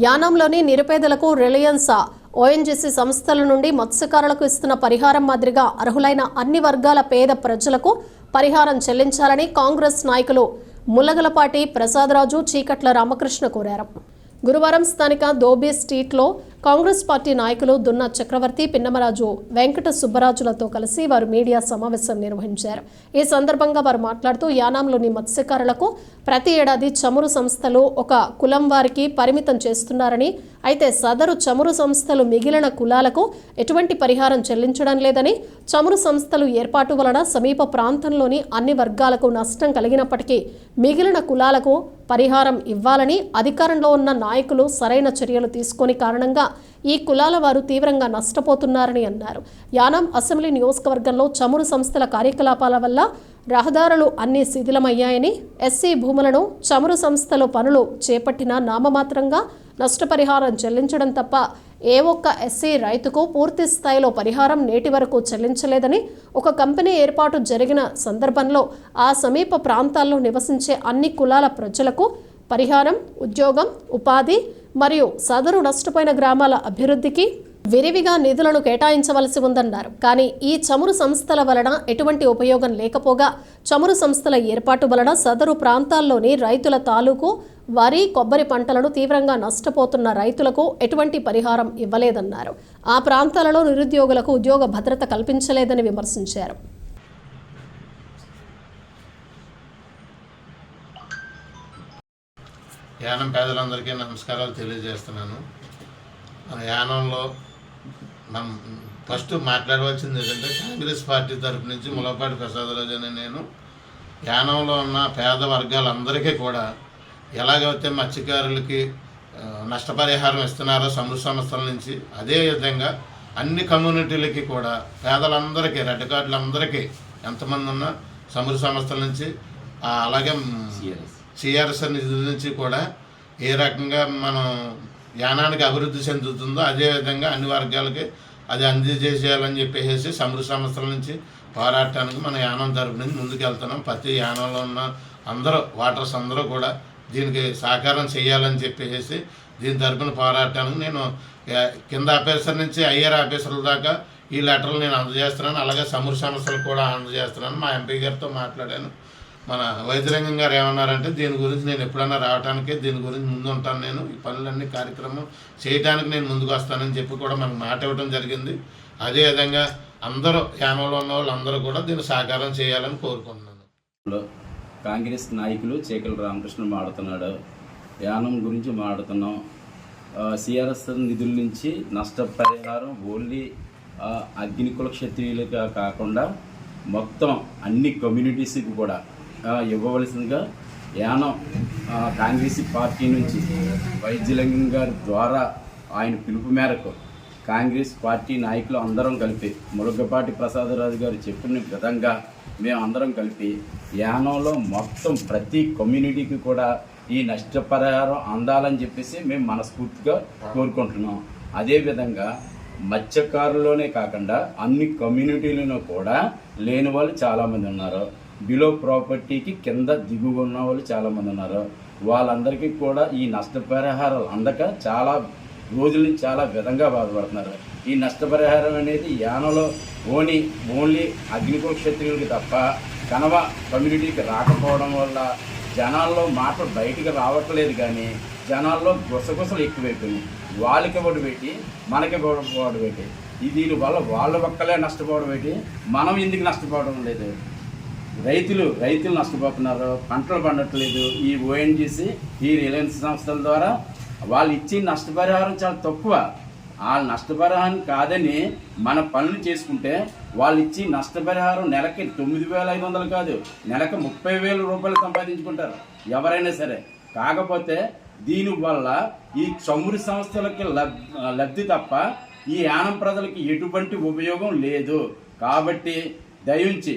యానాంలోని నిరుపేదలకు Reliance ONGC సంస్థల నుండి మత్స్యకారులకు ఇస్తున్న పరిహారం మాదిరిగా అర్హులైన అన్ని వర్గాల పేద ప్రజలకు పరిహారం చెల్లించాలని కాంగ్రెస్ నాయకులు ముల్లగలపాటి ప్రసాదరాజు, చీకట్ల రామకృష్ణ కోరారు. గురువారం స్థానిక దోబీ స్ట్రీట్లో కాంగ్రెస్ పార్టీ నాయకులు దున్న చక్రవర్తి, పిన్నమరాజు, వెంకట సుబ్బరాజులతో కలిసి వారు మీడియా సమావేశం నిర్వహించారు. ఈ సందర్భంగా వారు మాట్లాడుతూ యానాంలోని మత్స్యకారులకు ప్రతి ఏడాది చమురు సంస్థలు ఒక కులం వారికి పరిమితం చేస్తున్నారని, అయితే సదరు చమురు సంస్థలు మిగిలిన కులాలకు ఎటువంటి పరిహారం చెల్లించడం లేదని, చమురు సంస్థలు ఏర్పాటు వలన సమీప ప్రాంతంలోని అన్ని వర్గాలకు నష్టం కలిగినప్పటికీ మిగిలిన కులాలకు పరిహారం ఇవ్వాలని అధికారంలో ఉన్న నాయకులు సరైన చర్యలు తీసుకొని కారణంగా ఈ కులాల వారు తీవ్రంగా నష్టపోతున్నారని అన్నారు. యానాం అసెంబ్లీ నియోజకవర్గంలో చమురు సంస్థల కార్యకలాపాల వల్ల రహదారులు అన్ని శిథిలమయ్యాయని, ఎస్సీ భూములను చమురు సంస్థలు పనులు చేపట్టిన నామమాత్రంగా నష్టపరిహారం చెల్లించడం తప్ప ఏ ఒక్క ఎస్సీ రైతుకు పూర్తి స్థాయిలో పరిహారం నేటి వరకు చెల్లించలేదని, ఒక కంపెనీ ఏర్పాటు జరిగిన సందర్భంలో ఆ సమీప ప్రాంతాల్లో నివసించే అన్ని కులాల ప్రజలకు పరిహారం, ఉద్యోగం, ఉపాధి మరియు సదరు నష్టపోయిన గ్రామాల అభివృద్ధికి విరివిగా నిధులను కేటాయించవలసి ఉందన్నారు. కానీ ఈ చమురు సంస్థల వలన ఎటువంటి ఉపయోగం లేకపోగా చమురు సంస్థల ఏర్పాటు వలన సదరు ప్రాంతాల్లోని రైతుల తాలూకు వరి, కొబ్బరి పంటలను తీవ్రంగా నష్టపోతున్న రైతులకు ఎటువంటి పరిహారం ఇవ్వలేదన్నారు. ఆ ప్రాంతాలలో నిరుద్యోగులకు ఉద్యోగ భద్రత కల్పించలేదని విమర్శించారు. యానం పేదలందరికీ నమస్కారాలు తెలియజేస్తున్నాను. మన యానంలో మనం ఫస్ట్ మాట్లాడవలసింది ఏంటంటే, కాంగ్రెస్ పార్టీ తరపు నుంచి ముల్లపాటి ప్రసాదరాజు అనే నేను యానంలో ఉన్న పేద వర్గాలందరికీ కూడా ఎలాగైతే మత్స్యకారులకి నష్టపరిహారం ఇస్తున్నారో చమురు సంస్థల నుంచి, అదేవిధంగా అన్ని కమ్యూనిటీలకి కూడా పేదలందరికీ, రెడ్ కార్డులందరికీ ఎంతమంది ఉన్నా చమురు సంస్థల నుంచి, అలాగే సిఆర్ఎస్ నిధుల నుంచి కూడా ఏ రకంగా మనం యానానికి అభివృద్ధి చెందుతుందో అదేవిధంగా అన్ని వర్గాలకి అది అందజేసేయాలని చెప్పేసి చమురు సంస్థల నుంచి పోరాటానికి మన యానం తరపు నుంచి ముందుకు వెళ్తున్నాం. ప్రతి యానంలో ఉన్న అందరూ వాటర్స్ అందరూ కూడా దీనికి సహకారం చేయాలని చెప్పేసి దీని తరపున పోరాటానికి నేను కింద ఆఫీసర్ నుంచి హయ్యర్ ఆఫీసర్ల దాకా ఈ లెటర్లు నేను అందజేస్తున్నాను. అలాగే చమురు సంస్థలు కూడా అందజేస్తున్నాను. మా ఎంపీ గారితో మాట్లాడాను. మన వైద్యరంగం గారు ఏమన్నారంటే, దీని గురించి నేను ఎప్పుడన్నా రావడానికి, దీని గురించి ముందు ఉంటాను, నేను ఈ పనులన్నీ కార్యక్రమం చేయడానికి నేను ముందుకు వస్తానని చెప్పి కూడా మనకు మాట ఇవ్వడం జరిగింది. అదేవిధంగా అందరూ యానంలో ఉన్న వాళ్ళు అందరూ కూడా దీన్ని సహకారం చేయాలని కోరుకుంటున్నాను. కాంగ్రెస్ నాయకులు చీకల రామకృష్ణ మాడుతున్నాడు. యానం గురించి మాడుతున్నాం. సిఆర్ఎస్ నిధుల నుంచి నష్టపరిహారం ఓన్లీ అగ్నికుల క్షత్రియులుగా కాకుండా మొత్తం అన్ని కమ్యూనిటీస్కి కూడా ఇవ్వవలసిందిగా యానం కాంగ్రెస్ పార్టీ నుంచి వైద్యలింగం గారి ద్వారా ఆయన పిలుపు మేరకు కాంగ్రెస్ పార్టీ నాయకులు అందరం కలిపి, ముల్లగపాటి ప్రసాదరాజు గారు చెప్పిన విధంగా మేము అందరం కలిపి యానంలో మొత్తం ప్రతి కమ్యూనిటీకి కూడా ఈ నష్టపరిహారం అందాలని చెప్పేసి మేము మనస్ఫూర్తిగా కోరుకుంటున్నాం. అదేవిధంగా మత్స్యకారులోనే కాకుండా అన్ని కమ్యూనిటీలను కూడా లేని వాళ్ళు చాలామంది ఉన్నారు. బిలో ప్రాపర్టీకి కింద దిగువ ఉన్న వాళ్ళు చాలామంది ఉన్నారు. వాళ్ళందరికీ కూడా ఈ నష్టపరిహారాలు అందక చాలా రోజుల నుంచి చాలా విధంగా బాధపడుతున్నారు. ఈ నష్టపరిహారం అనేది యానంలో ఓన్లీ అగ్నికుల క్షత్రియులకి తప్ప కనవ కమ్యూనిటీకి రాకపోవడం వల్ల జనాల్లో మాటలు బయటికి రావట్లేదు. కానీ జనాల్లో గుసగుసలు ఎక్కువైపోయినాయి. వాళ్ళకి ఓటు పెట్టి మనకి ఓటు పెట్టి దీనివల్ల వాళ్ళ ఒక్కలే నష్టపోవడం పెట్టి మనం ఎందుకు నష్టపోవడం లేదు? రైతులు నష్టపోతున్నారు, పంటలు పండట్లేదు. ఈ ఓఎన్జీసీ, ఈ రిలయన్స్ సంస్థల ద్వారా వాళ్ళు ఇచ్చే నష్టపరిహారం చాలా తక్కువ. ఆ నష్టపరిహారం కాదని మన పనులు చేసుకుంటే వాళ్ళు ఇచ్చి నష్టపరిహారం నెలకి 9,500 కాదు, నెలకు 30,000 రూపాయలు సంపాదించుకుంటారు ఎవరైనా సరే. కాకపోతే దీనివల్ల ఈ చమురు సంస్థలకి లబ్ధి తప్ప ఈ యానం ప్రజలకి ఎటువంటి ఉపయోగం లేదు. కాబట్టి దయించి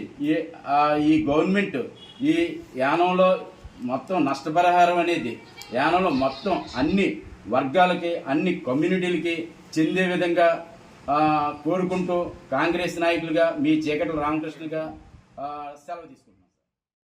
ఈ గవర్నమెంట్ ఈ యానంలో మొత్తం నష్టపరిహారం అనేది యానంలో మొత్తం అన్ని వర్గాలకి, అన్ని కమ్యూనిటీలకి చెందే విధంగా కోరుకుంటూ కాంగ్రెస్ నాయకులుగా మీ చీకట్ల రామకృష్ణగా సెలవు తీసుకుంటాం.